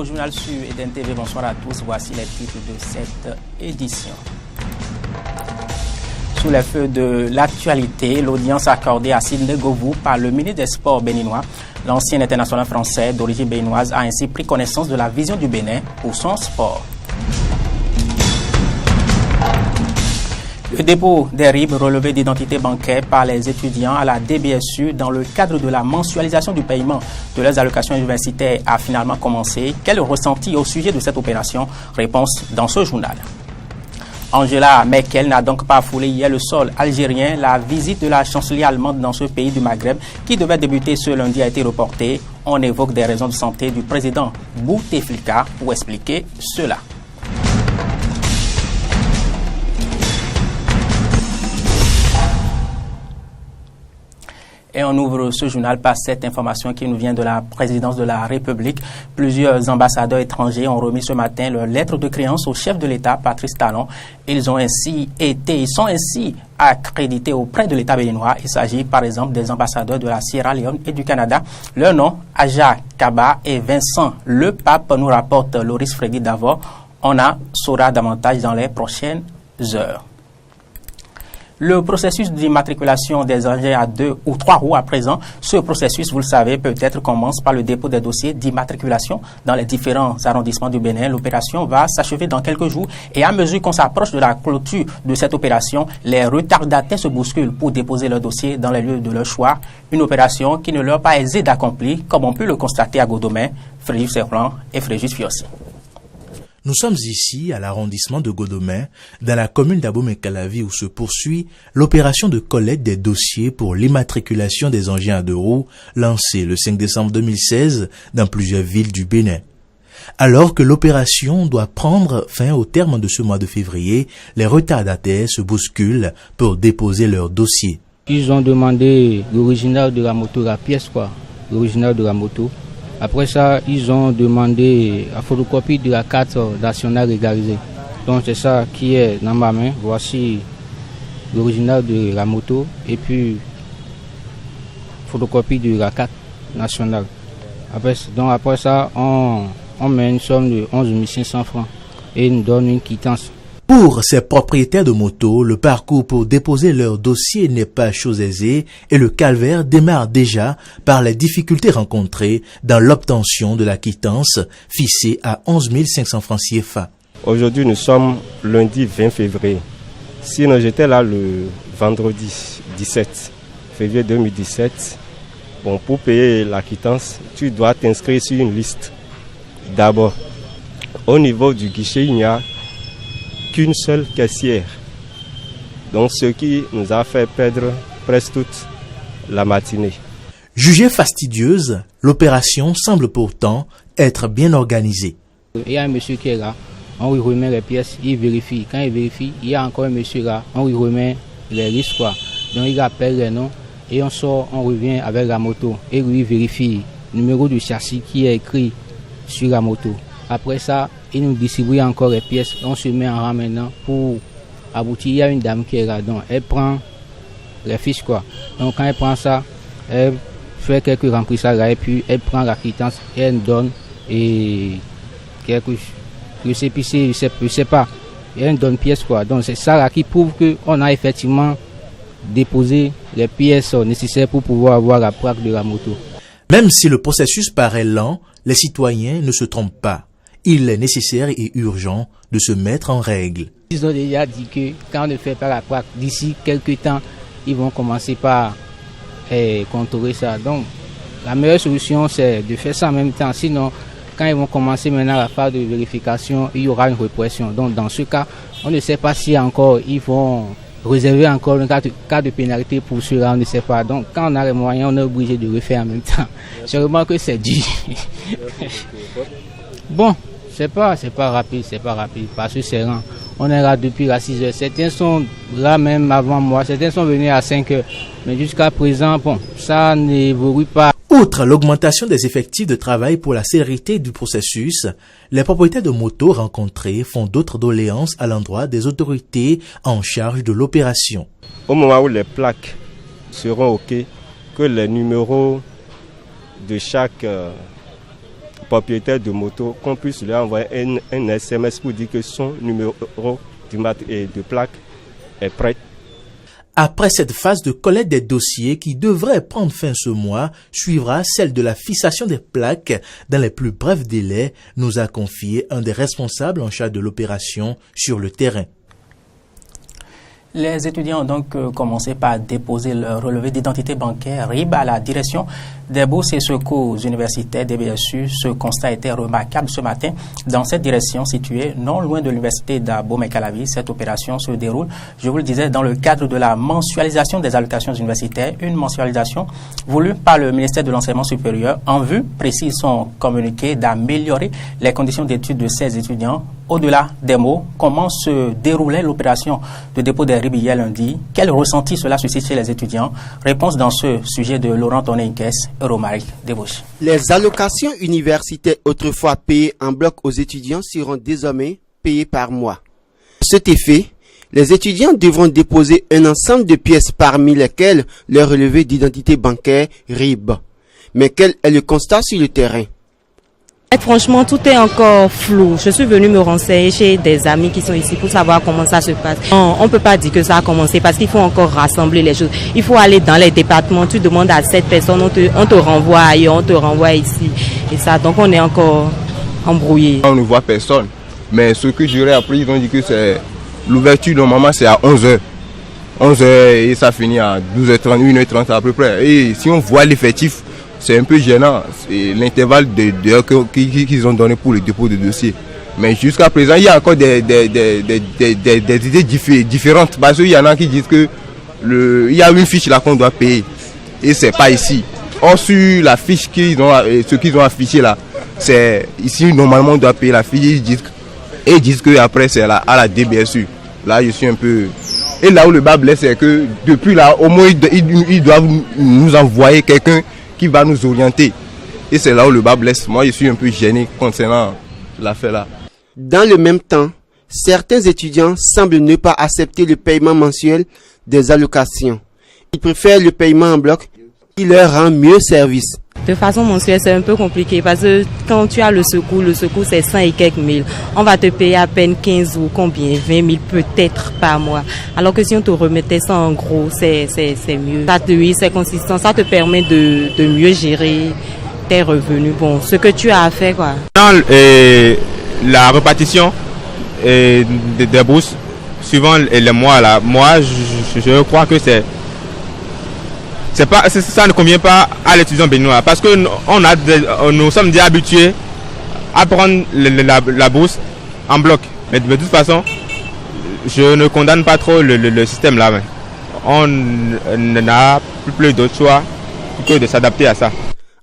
au journal sur Eden TV. Bonsoir à tous. Voici les titres de cette édition. Sous les feux de l'actualité, l'audience accordée à Sidney Govou par le ministre des Sports béninois, l'ancien international français d'origine béninoise, a ainsi pris connaissance de la vision du Bénin pour son sport. Le dépôt des RIB relevés d'identité bancaire par les étudiants à la DBSU dans le cadre de la mensualisation du paiement de leurs allocations universitaires a finalement commencé. Quel ressenti au sujet de cette opération? Réponse dans ce journal. Angela Merkel n'a donc pas foulé hier le sol algérien. La visite de la chancelière allemande dans ce pays du Maghreb qui devait débuter ce lundi a été reportée. On évoque des raisons de santé du président Bouteflika pour expliquer cela. Et on ouvre ce journal par cette information qui nous vient de la présidence de la République. Plusieurs ambassadeurs étrangers ont remis ce matin leur lettre de créance au chef de l'État, Patrice Talon. Ils sont ainsi accrédités auprès de l'État béninois. Il s'agit par exemple des ambassadeurs de la Sierra Leone et du Canada. Leurs noms, Aja Kaba et Vincent Le Pape, nous rapporte Loris Freddy Davor. On en saura davantage dans les prochaines heures. Le processus d'immatriculation des engins à 2 ou 3 roues à présent, ce processus, vous le savez, peut-être commence par le dépôt des dossiers d'immatriculation dans les différents arrondissements du Bénin. L'opération va s'achever dans quelques jours et à mesure qu'on s'approche de la clôture de cette opération, les retardataires se bousculent pour déposer leurs dossiers dans les lieux de leur choix. Une opération qui ne leur est pas aisée d'accomplir, comme on peut le constater à Godomain, Fréjus Serplan et Fréjus Fiossi. Nous sommes ici à l'arrondissement de Godomain, dans la commune d'Abomey-Calavi où se poursuit l'opération de collecte des dossiers pour l'immatriculation des engins à 2 roues lancée le 5 décembre 2016 dans plusieurs villes du Bénin. Alors que l'opération doit prendre fin au terme de ce mois de février, les retardataires se bousculent pour déposer leurs dossiers. Ils ont demandé l'original de la moto, la pièce l'original de la moto. Après ça, ils ont demandé la photocopie de la carte nationale légalisée. Donc c'est ça qui est dans ma main. Voici l'original de la moto et puis photocopie de la carte nationale. Après ça, on met une somme de 11 500 francs et nous donne une quittance. Pour ces propriétaires de motos, le parcours pour déposer leur dossier n'est pas chose aisée et le calvaire démarre déjà par les difficultés rencontrées dans l'obtention de la quittance fixée à 11 500 francs CFA. Aujourd'hui, nous sommes lundi 20 février. Sinon, j'étais là le vendredi 17 février 2017. Bon, pour payer la quittance, tu dois t'inscrire sur une liste. D'abord, au niveau du guichet, il n'y a qu'une seule caissière. Donc ce qui nous a fait perdre presque toute la matinée. Jugée fastidieuse, l'opération semble pourtant être bien organisée. Il y a un monsieur qui est là, on lui remet les pièces, il vérifie. Quand il vérifie, il y a encore un monsieur là, on lui remet les listes Donc il appelle les noms et on sort, on revient avec la moto et lui vérifie le numéro du châssis qui est écrit sur la moto. Après ça, il nous distribue encore les pièces. On se met en rang maintenant pour aboutir. Il y a une dame qui est là, donc elle prend les fiches Donc quand elle prend ça, elle fait quelques remplissages là et puis elle prend la quittance et elle nous donne quelques, je sais pas. Et elle nous donne pièces Donc c'est ça là qui prouve qu'on a effectivement déposé les pièces nécessaires pour pouvoir avoir la plaque de la moto. Même si le processus paraît lent, les citoyens ne se trompent pas. Il est nécessaire et urgent de se mettre en règle. Ils ont déjà dit que quand on ne fait pas la plaque, d'ici quelques temps, ils vont commencer par contrôler ça. Donc, la meilleure solution, c'est de faire ça en même temps. Sinon, quand ils vont commencer maintenant la phase de vérification, il y aura une répression. Donc, dans ce cas, on ne sait pas si encore ils vont réserver encore un cas de pénalité pour cela, on ne sait pas. Donc, quand on a les moyens, on est obligé de refaire en même temps. Je remarque que c'est dur. Bon. C'est pas rapide, parce que c'est lent. On est là depuis la 6 heures. Certains sont là même avant moi, certains sont venus à 5 heures. Mais jusqu'à présent, bon, ça n'évolue pas. Outre l'augmentation des effectifs de travail pour la célérité du processus, les propriétaires de motos rencontrés font d'autres doléances à l'endroit des autorités en charge de l'opération. Au moment où les plaques seront OK, que les numéros de chaque propriétaires de moto qu'on puisse leur envoyer un SMS pour dire que son numéro de plaque est prêt. Après cette phase de collecte des dossiers qui devrait prendre fin ce mois, suivra celle de la fixation des plaques dans les plus brefs délais, nous a confié un des responsables en charge de l'opération sur le terrain. Les étudiants ont donc commencé par déposer leur relevé d'identité bancaire RIB à la direction des bourses et secours universitaires des BSU. Ce constat était remarquable ce matin dans cette direction située non loin de l'université d'Abomey-Calavi. Cette opération se déroule, je vous le disais, dans le cadre de la mensualisation des allocations universitaires, une mensualisation voulue par le ministère de l'Enseignement supérieur en vue, précise son communiqué, d'améliorer les conditions d'études de ces étudiants. Au-delà des mots, comment se déroulait l'opération de dépôt des RIB hier lundi? Quel ressenti cela suscite chez les étudiants? Réponse dans ce sujet de Laurent Tonenques et Romaric Debouche. Les allocations universitaires autrefois payées en bloc aux étudiants seront désormais payées par mois. À cet effet, les étudiants devront déposer un ensemble de pièces parmi lesquelles leur relevé d'identité bancaire RIB. Mais quel est le constat sur le terrain? Franchement, tout est encore flou. Je suis venue me renseigner chez des amis qui sont ici pour savoir comment ça se passe. On ne peut pas dire que ça a commencé parce qu'il faut encore rassembler les choses. Il faut aller dans les départements, tu demandes à 7 personnes, on te renvoie ailleurs, on te renvoie ici. Et ça, donc on est encore embrouillé. On ne voit personne. Mais ce que j'aurais appris, ils ont dit que c'est l'ouverture normalement c'est à 11h. 11h et ça finit à 12h30, 1h30 à peu près. Et si on voit l'effectif, c'est un peu gênant, c'est l'intervalle qu'ils ont donné pour le dépôt de dossier. Mais jusqu'à présent, il y a encore des idées différentes. Parce qu'il y en a qui disent que il y a une fiche là qu'on doit payer. Et c'est pas ici. Or, sur la fiche ce qu'ils ont affiché là, c'est ici, normalement, on doit payer la fiche. Ils disent que après c'est à la DBSU. Là, je suis un peu... Et là où le bas blesse, c'est que depuis là, au moins, ils doivent nous envoyer quelqu'un qui va nous orienter. Et c'est là où le bas blesse. Moi, je suis un peu gêné concernant l'affaire là. Dans le même temps, certains étudiants semblent ne pas accepter le paiement mensuel des allocations. Ils préfèrent le paiement en bloc qui leur rend mieux service. De façon mensuelle, c'est un peu compliqué parce que quand tu as le secours c'est 100 et quelques mille. On va te payer à peine 15 ou combien, 20 000 peut-être par mois. Alors que si on te remettait ça en gros, c'est mieux. Ça, oui, c'est consistant, ça te permet de mieux gérer tes revenus. Bon, ce que tu as à faire, quoi. Dans la répartition des bourses, suivant les mois là, moi je crois que ça ne convient pas à l'étudiant béninois parce que nous sommes déjà habitués à prendre la bourse en bloc. Mais de toute façon, je ne condamne pas trop le système là. On n'a plus d'autre choix que de s'adapter à ça.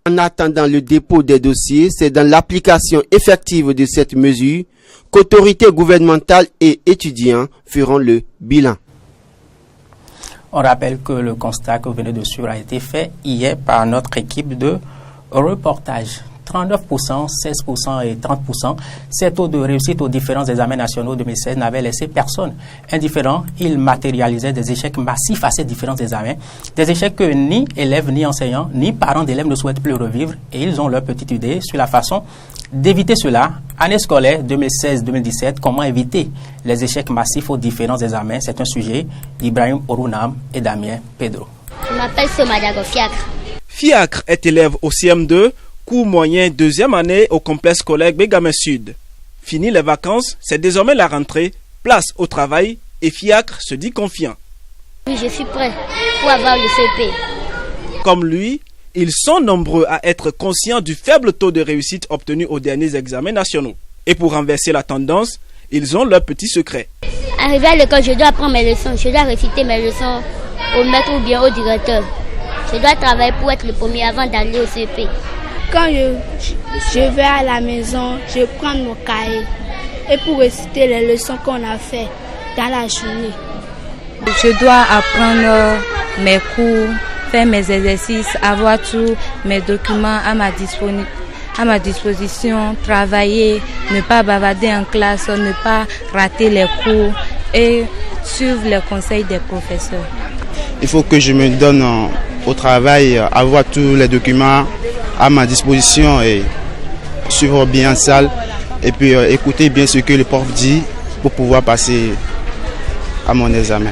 En attendant le dépôt des dossiers, c'est dans l'application effective de cette mesure qu'autorités gouvernementales et étudiants feront le bilan. On rappelle que le constat que vous venez de suivre a été fait hier par notre équipe de reportage. 39%, 16% et 30%. Ces taux de réussite aux différents examens nationaux 2016 n'avaient laissé personne indifférent. Ils matérialisaient des échecs massifs à ces différents examens. Des échecs que ni élèves, ni enseignants, ni parents d'élèves ne souhaitent plus revivre. Et ils ont leur petite idée sur la façon d'éviter cela. Année scolaire 2016-2017, comment éviter les échecs massifs aux différents examens? C'est un sujet d'Ibrahim Orunam et Damien Pedro. Je m'appelle Somadago Fiacre. Fiacre est élève au CM2, cours moyen deuxième année au complexe scolaire Bégamé Sud. Fini les vacances, c'est désormais la rentrée, place au travail et Fiacre se dit confiant. Oui, je suis prêt pour avoir le CP. Comme lui, ils sont nombreux à être conscients du faible taux de réussite obtenu aux derniers examens nationaux. Et pour renverser la tendance, ils ont leur petit secret. Arrivé à l'école, je dois apprendre mes leçons. Je dois réciter mes leçons au maître ou bien au directeur. Je dois travailler pour être le premier avant d'aller au CP. Quand je vais à la maison, je prends mon cahier et pour réciter les leçons qu'on a fait dans la journée. Je dois apprendre mes cours, faire mes exercices, avoir tous mes documents à ma disposition, travailler, ne pas bavarder en classe, ne pas rater les cours et suivre les conseils des professeurs. Il faut que je me donne au travail, avoir tous les documents à ma disposition et suivre bien en salle et puis écouter bien ce que le prof dit pour pouvoir passer à mon examen.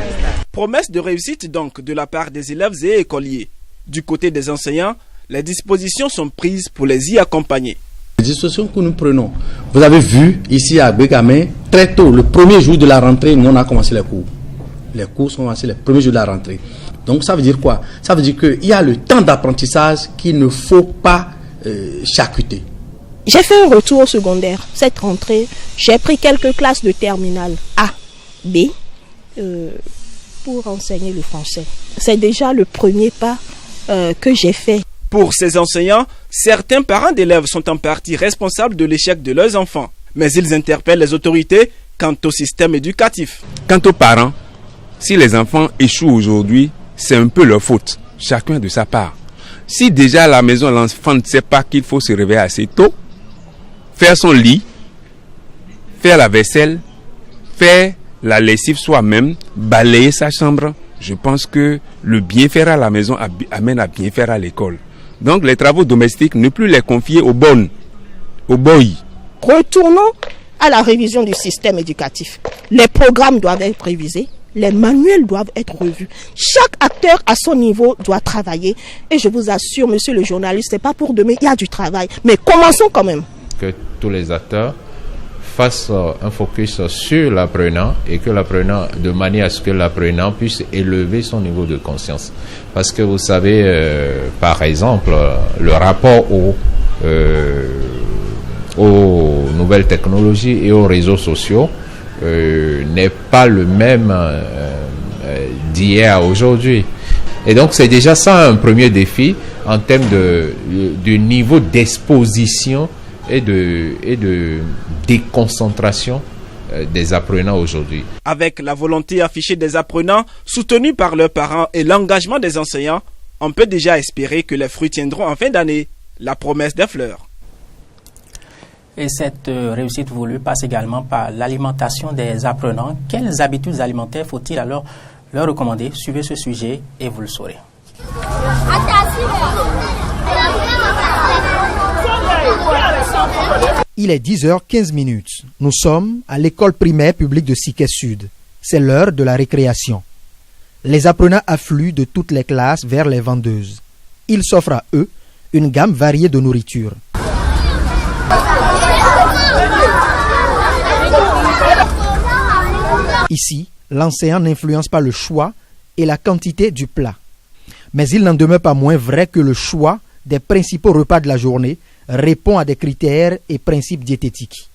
Promesse de réussite donc de la part des élèves et écoliers. Du côté des enseignants, les dispositions sont prises pour les y accompagner. Les dispositions que nous prenons, vous avez vu ici à Bégamé, très tôt, le premier jour de la rentrée, nous on a commencé les cours. Les cours sont commencés les premiers jours de la rentrée. Donc ça veut dire quoi? Ça veut dire qu'il y a le temps d'apprentissage qu'il ne faut pas charcuter. J'ai fait un retour au secondaire. Cette rentrée, j'ai pris quelques classes de terminale A, B, pour enseigner le français. C'est déjà le premier pas que j'ai fait. Pour ces enseignants, certains parents d'élèves sont en partie responsables de l'échec de leurs enfants. Mais ils interpellent les autorités quant au système éducatif. Quant aux parents, si les enfants échouent aujourd'hui, c'est un peu leur faute, chacun de sa part. Si déjà à la maison, l'enfant ne sait pas qu'il faut se réveiller assez tôt, faire son lit, faire la vaisselle, faire la lessive soi-même, balayer sa chambre, je pense que le bien faire à la maison amène à bien faire à l'école. Donc les travaux domestiques, ne plus les confier aux bonnes, aux boys. Retournons à la révision du système éducatif. Les programmes doivent être révisés, les manuels doivent être revus. Chaque acteur à son niveau doit travailler. Et je vous assure, monsieur le journaliste, c'est pas pour demain, il y a du travail. Mais commençons quand même. Que tous les acteurs fassent un focus sur l'apprenant et que l'apprenant, de manière à ce que l'apprenant puisse élever son niveau de conscience. Parce que vous savez, par exemple, le rapport aux nouvelles technologies et aux réseaux sociaux n'est pas le même d'hier à aujourd'hui. Et donc c'est déjà ça un premier défi en termes de niveau d'exposition et de déconcentration des apprenants aujourd'hui. Avec la volonté affichée des apprenants, soutenus par leurs parents et l'engagement des enseignants, on peut déjà espérer que les fruits tiendront en fin d'année, la promesse des fleurs. Et cette réussite voulue passe également par l'alimentation des apprenants. Quelles habitudes alimentaires faut-il alors leur recommander? Suivez ce sujet et vous le saurez. Il est 10h15. Nous sommes à l'école primaire publique de Siquet Sud. C'est l'heure de la récréation. Les apprenants affluent de toutes les classes vers les vendeuses. Ils s'offrent à eux une gamme variée de nourriture. Ici, l'enseignant n'influence pas le choix et la quantité du plat. Mais il n'en demeure pas moins vrai que le choix des principaux repas de la journée répond à des critères et principes diététiques.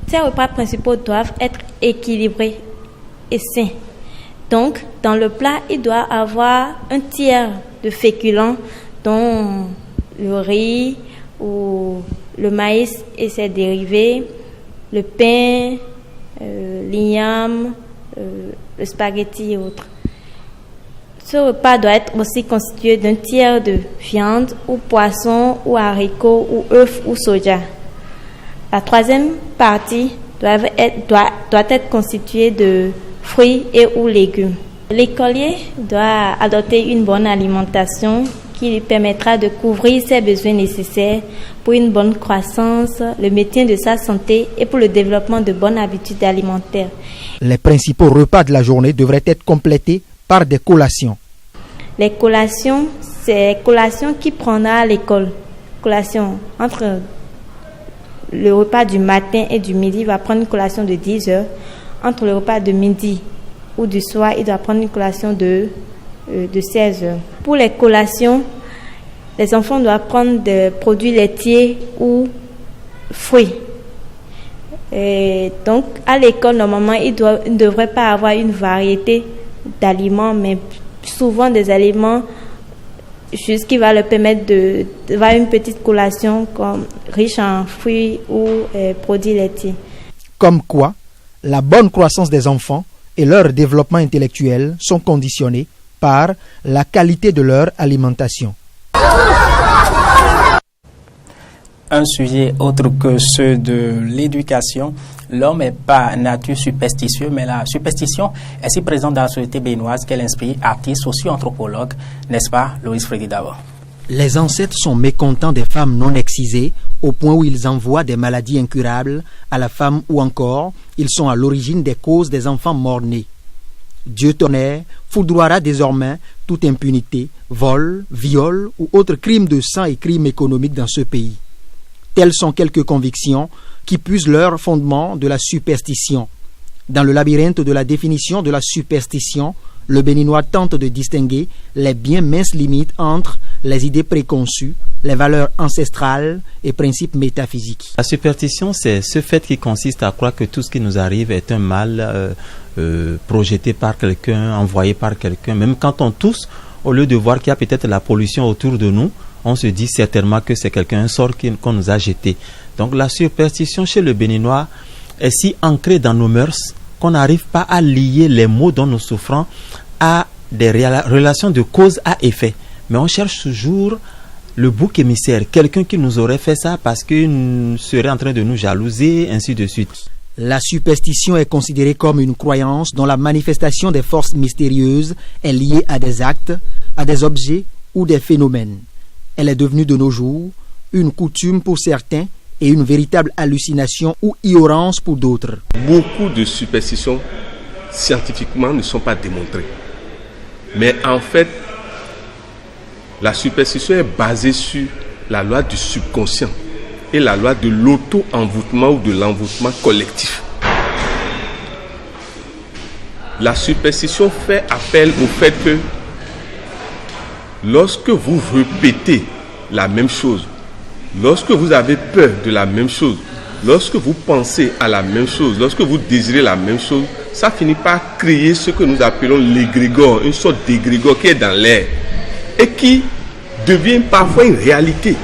Ces repas principaux doivent être équilibrés et sains. Donc, dans le plat, il doit avoir un tiers de féculents, dont le riz ou le maïs et ses dérivés, le pain, l'igname, le spaghetti et autres. Ce repas doit être aussi constitué d'un tiers de viande ou poisson ou haricots ou œufs ou soja. La troisième partie doit être constituée de fruits et ou légumes. L'écolier doit adopter une bonne alimentation qui lui permettra de couvrir ses besoins nécessaires pour une bonne croissance, le maintien de sa santé et pour le développement de bonnes habitudes alimentaires. Les principaux repas de la journée devraient être complétés par des collations. Les collations, c'est collations qu'il prendra à l'école. Collation entre le repas du matin et du midi, il va prendre une collation de 10 heures. Entre le repas de midi ou du soir, il doit prendre une collation de 16 heures. Pour les collations, les enfants doivent prendre des produits laitiers ou fruits. Et donc, à l'école, normalement, il ne devrait pas avoir une variété d'aliments, mais souvent des aliments juste qui va leur permettre d'avoir une petite collation comme riche en fruits ou produits laitiers. Comme quoi, la bonne croissance des enfants et leur développement intellectuel sont conditionnés par la qualité de leur alimentation. Un sujet autre que ceux de l'éducation. L'homme n'est pas nature superstitieux, mais la superstition est si présente dans la société béninoise qu'elle inspire artistes, socio-anthropologues, n'est-ce pas, Loïs Freddy d'abord? Les ancêtres sont mécontents des femmes non excisées au point où ils envoient des maladies incurables à la femme ou encore ils sont à l'origine des causes des enfants morts-nés. Dieu tonnerre foudroiera désormais toute impunité, vol, viol ou autres crimes de sang et crimes économiques dans ce pays. Telles sont quelques convictions qui puisent leur fondement de la superstition. Dans le labyrinthe de la définition de la superstition, le béninois tente de distinguer les bien minces limites entre les idées préconçues, les valeurs ancestrales et principes métaphysiques. La superstition, c'est ce fait qui consiste à croire que tout ce qui nous arrive est un mal projeté par quelqu'un, envoyé par quelqu'un. Même quand on tousse, au lieu de voir qu'il y a peut-être la pollution autour de nous, on se dit certainement que c'est quelqu'un, un sort qu'on nous a jeté. Donc la superstition chez le béninois est si ancrée dans nos mœurs qu'on n'arrive pas à lier les maux dont nous souffrons à des relations de cause à effet. Mais on cherche toujours le bouc émissaire, quelqu'un qui nous aurait fait ça parce qu'il serait en train de nous jalouser, ainsi de suite. La superstition est considérée comme une croyance dont la manifestation des forces mystérieuses est liée à des actes, à des objets ou des phénomènes. Elle est devenue de nos jours une coutume pour certains et une véritable hallucination ou ignorance pour d'autres. Beaucoup de superstitions scientifiquement ne sont pas démontrées. Mais en fait, la superstition est basée sur la loi du subconscient et la loi de l'auto-envoûtement ou de l'envoûtement collectif. La superstition fait appel au fait que lorsque vous répétez la même chose, lorsque vous avez peur de la même chose, lorsque vous pensez à la même chose, lorsque vous désirez la même chose, ça finit par créer ce que nous appelons l'égrégore, une sorte d'égrégore qui est dans l'air et qui devient parfois une réalité.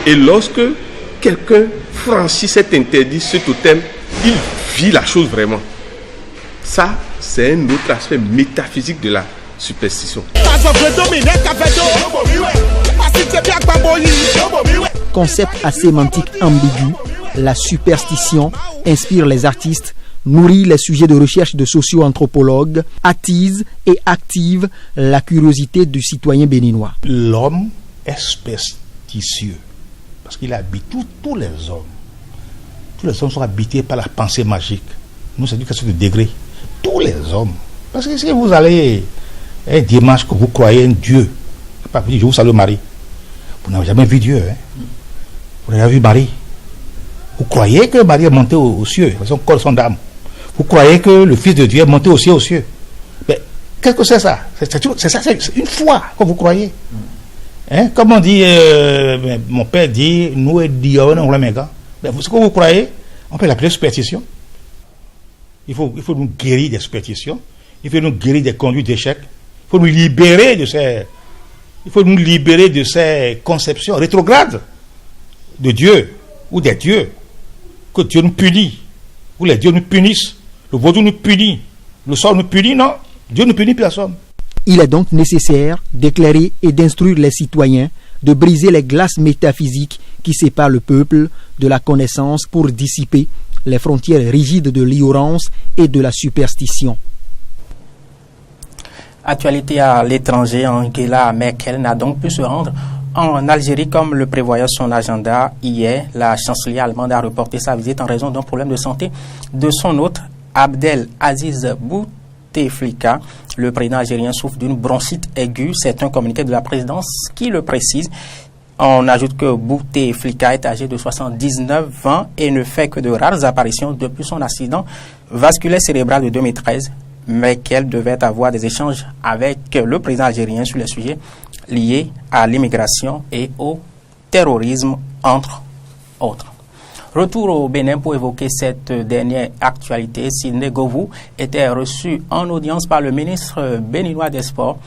Et lorsque quelqu'un franchit cet interdit, ce totem, il vit la chose vraiment. Ça, c'est un autre aspect métaphysique de la superstition. Concept à sémantique ambiguë, la superstition inspire les artistes, nourrit les sujets de recherche de socio-anthropologues, attise et active la curiosité du citoyen béninois. L'homme est superstitieux parce qu'il habite tous les hommes. Tous les hommes sont habités par la pensée magique. Nous, c'est une question de degré. Tous les hommes. Parce que si vous allez un dimanche que vous croyez en Dieu, pas vous dire je vous salue Marie. Vous n'avez jamais vu Dieu. Hein? Vous n'avez jamais vu Marie. Vous croyez que Marie est montée aux cieux, son corps, son âme. Vous croyez que le Fils de Dieu est monté aux cieux. Mais qu'est-ce que c'est ça? C'est ça, c'est une foi que vous croyez. Hein? Comme on dit, mon père dit, nous et Dieu, on l'a méga. Ce que vous croyez, on peut l'appeler superstition. Il faut nous guérir des superstitions. Il faut nous guérir des conduites d'échec. Il faut nous libérer de ces conceptions rétrogrades de Dieu ou des dieux. Que Dieu nous punit, ou les dieux nous punissent, le vaudou nous punit, le sort nous punit, non, Dieu nous punit personne. Il est donc nécessaire d'éclairer et d'instruire les citoyens, de briser les glaces métaphysiques qui séparent le peuple de la connaissance pour dissiper les frontières rigides de l'ignorance et de la superstition. Actualité à l'étranger, Angela Merkel n'a donc pu se rendre en Algérie comme le prévoyait son agenda hier. La chancelière allemande a reporté sa visite en raison d'un problème de santé de son hôte Abdel Aziz Bouteflika. Le président algérien souffre d'une bronchite aiguë. C'est un communiqué de la présidence qui le précise. On ajoute que Bouteflika est âgé de 79 ans et ne fait que de rares apparitions depuis son accident vasculaire cérébral de 2013. Merkel devait avoir des échanges avec le président algérien sur les sujets liés à l'immigration et au terrorisme, entre autres. Retour au Bénin pour évoquer cette dernière actualité. Sidney Govou était reçu en audience par le ministre béninois des Sports.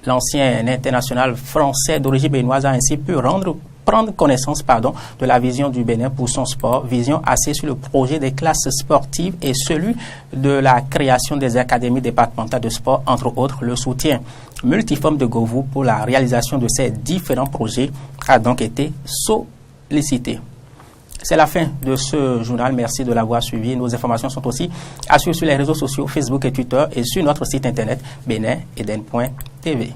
L'ancien international français d'origine béninoise a ainsi pu prendre connaissance de la vision du Bénin pour son sport, vision axée sur le projet des classes sportives et celui de la création des académies départementales de sport, entre autres. Le soutien multiforme de Govou pour la réalisation de ces différents projets a donc été sollicité. C'est la fin de ce journal. Merci de l'avoir suivi. Nos informations sont aussi à suivre sur les réseaux sociaux, Facebook et Twitter, et sur notre site internet benin-eden.tv.